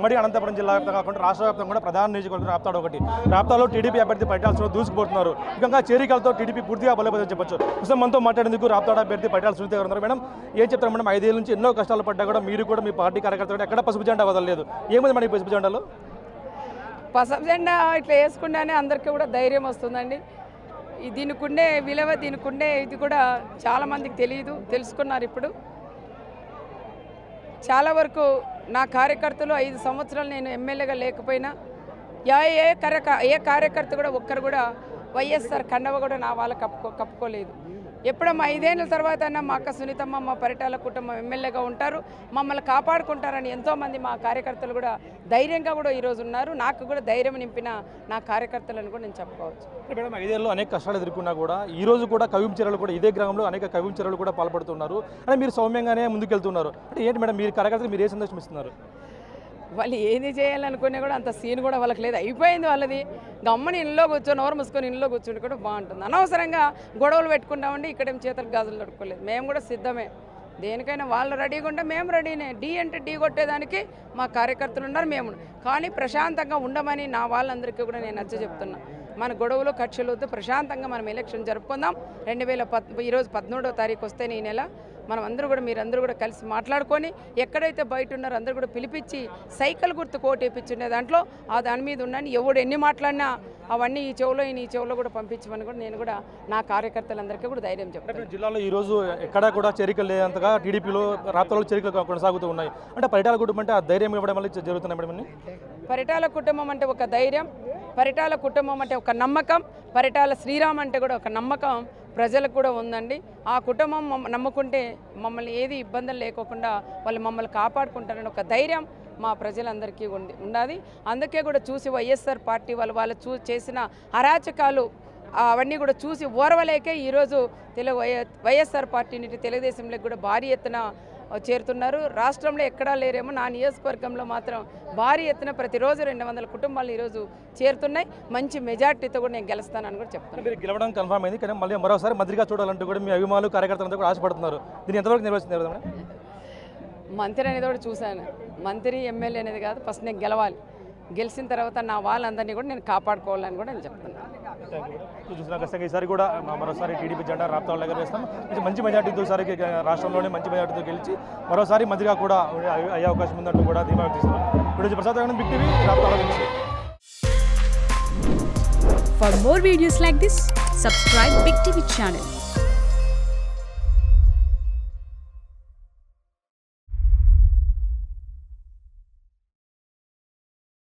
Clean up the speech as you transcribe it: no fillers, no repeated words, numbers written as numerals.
ఉమ్మడి అనంతపురం జిల్లా వ్యాప్తంగా కాకుండా రాష్ట్ర వ్యాప్తంగా కూడా ప్రధాన నియోజకవర్గం రాప్తాడు ఒకటి. రాప్తాడులో టీడీపీ అభ్యర్థి పరిటాల సునీత దూసుకుపోతున్నారు. ఇంకా చేరికలతో టీడీపీ పూర్తిగా బలపడదని చెప్పొచ్చు. ప్రస్తుతం మనతో మాట్లాడేందుకు రాప్తాడు అభ్యర్థి పరిటాల సునీత గారు ఉన్నారు. మేడం, ఏం చెప్తారు మేడం? 5 ఏళ్ళ నుంచి ఎన్నో కష్టాలు పడ్డా కూడా మీరు కూడా మీ పార్టీ కార్యకర్తలు ఎక్కడ పసుపు జెండా వదలలేదు. ఏముంది మేడం ఈ పసుపు జెండాలో? పసుపు జెండా ఇట్లా వేసుకుండానే అందరికీ కూడా ధైర్యం వస్తుందండి. దీనికి ఉండే విలువ, దీనికి ఉండే ఇది కూడా చాలామందికి తెలియదు, తెలుసుకున్నారు. ఇప్పుడు చాలా వరకు నా కార్యకర్తలు 5 సంవత్సరాలు నేను ఎమ్మెల్యేగా లేకపోయినా ఏ కార్యకర్త కూడా ఒక్కరు కూడా వైఎస్ఆర్ కండవ కూడా నా వాళ్ళ కప్పుకోలేదు. ఎప్పుడమ్మా 5 ఏళ్ళ తర్వాత మా అక్క సునీతమ్మ, మా పరిటాల కుటుంబం ఎమ్మెల్యేగా ఉంటారు, మమ్మల్ని కాపాడుకుంటారని ఎంతోమంది మా కార్యకర్తలు కూడా ధైర్యంగా కూడా ఈరోజు ఉన్నారు. నాకు కూడా ధైర్యం నింపిన నా కార్యకర్తలను కూడా నేను చెప్పుకోవచ్చు. మేడం, 5 ఏళ్ళలో అనేక కష్టాలు ఎదుర్కొన్నా కూడా ఈ రోజు కూడా కవించరలు కూడా ఇదే గ్రామంలో అనేక కవించరలు కూడా పాల్పడుతున్నారు. అంటే మీరు సౌమ్యంగానే ముందుకెళ్తున్నారు. అంటే ఏంటి మేడం మీరు కార్యకర్తలు మీరు ఏ సందేశం ఇస్తున్నారు? వాళ్ళు ఏది చేయాలనుకునే కూడా అంత సీన్ కూడా వాళ్ళకి లేదు, అయిపోయింది వాళ్ళది. గమ్మని ఇంట్లో కూర్చొని ఓవర్ మూసుకొని ఇంట్లో కూర్చుంటే కూడా బాగుంటుంది. అనవసరంగా గొడవలు పెట్టుకుంటామండి. ఇక్కడేం చేతులకు గాజులు తడుకోలేదు. మేము కూడా సిద్ధమే, దేనికైనా వాళ్ళు రెడీగా ఉంటే మేము రెడీనే. ఢీ అంటే ఢీ కొట్టేదానికి మా కార్యకర్తలు ఉన్నారు, మేము. కానీ ప్రశాంతంగా ఉండమని నా వాళ్ళందరికీ కూడా నేను నచ్చ చెప్తున్నా. మన గొడవలు కక్షలు వద్దు, ప్రశాంతంగా మనం ఎలక్షన్ జరుపుకుందాం. 2010 ఈరోజు 13వ తారీఖు వస్తే ఈ నెల మనం అందరూ కూడా మీరందరూ కూడా కలిసి మాట్లాడుకొని ఎక్కడైతే బయట ఉన్నారో అందరూ కూడా పిలిపించి సైకిల్ గుర్తు కోట్ వేయించుండే దాంట్లో దాని మీద ఉన్నాను. ఎవడు ఎన్ని మాట్లాడినా అవన్నీ ఈ చెవులో కూడా పంపించమని కూడా నేను కూడా నా కార్యకర్తలందరికీ కూడా ధైర్యం చెప్తాను. జిల్లాలో ఈరోజు ఎక్కడా కూడా చేరికలు లేదంతగా టీడీపీలో రాప్తాడులో చేరికలు కొనసాగుతూ ఉన్నాయి. అంటే పరిటాల కుటుంబం అంటే ఆ ధైర్యం ఇవ్వడం వల్ల జరుగుతున్నాయి మేడం. పరిటాల కుటుంబం అంటే ఒక ధైర్యం, పరిటాల కుటుంబం అంటే ఒక నమ్మకం, పరిటాల శ్రీరామ్ అంటే కూడా ఒక నమ్మకం ప్రజలకు కూడా ఉందండి. ఆ కుటుంబం నమ్ముకుంటే మమ్మల్ని ఏది ఇబ్బందులు లేకోకుండా వాళ్ళు మమ్మల్ని కాపాడుకుంటారని ఒక ధైర్యం మా ప్రజలందరికీ ఉన్నది. అందుకే కూడా చూసి వైఎస్ఆర్ పార్టీ వాళ్ళు చేసిన అరాచకాలు అవన్నీ కూడా చూసి ఓర్వలేకే ఈరోజు వైఎస్ఆర్ పార్టీని తెలుగుదేశంలోకి కూడా భారీ ఎత్తున చేరుతున్నారు. రాష్ట్రంలో ఎక్కడా లేరేమో, నా నియోజకవర్గంలో మాత్రం భారీ ఎత్తున ప్రతిరోజు 200 కుటుంబాలు ఈరోజు చేరుతున్నాయి. మంచి మెజార్టీతో కూడా నేను గెలుస్తానని కూడా చెప్తాను. మీరు గెలవడం కన్ఫర్మ్ అయింది, కానీ మళ్ళీ మరోసారి మంత్రిగా చూడాలంటూ కూడా మీ అభిమానులు కార్యకర్తలంతా కూడా ఆశపడుతున్నారు. దీన్ని ఎంతవరకు నిర్వహిస్తున్నారు? మంత్రి అనేది కూడా చూశాను. మంత్రి ఎమ్మెల్యే అనేది కాదు, ఫస్ట్ నేను గెలవాలి. గెలిచిన తర్వాత నా వాళ్ళందరినీ కూడా నేను కాపాడుకోవాలని కూడా నేను చెప్తున్నాను. చూసిన ఖచ్చితంగా ఈసారి కూడా మరోసారి టీడీపీ జెండా రాప్తాడులో ఎగరవేస్తాం. మంచి మెజార్టీతో ఈసారి రాష్ట్రంలోనే మంచి మెజార్టీతో గెలిచి మరోసారి మంత్రిగా కూడా అయ్యే అవకాశం ఉందంటూ కూడా ధీమా వ్యక్తిస్తున్నారు. ఇప్పుడు ప్రసాద్ బిగ్ టీవీ రాప్తాడులో నుంచి. For more videos like this, subscribe Big TV channel.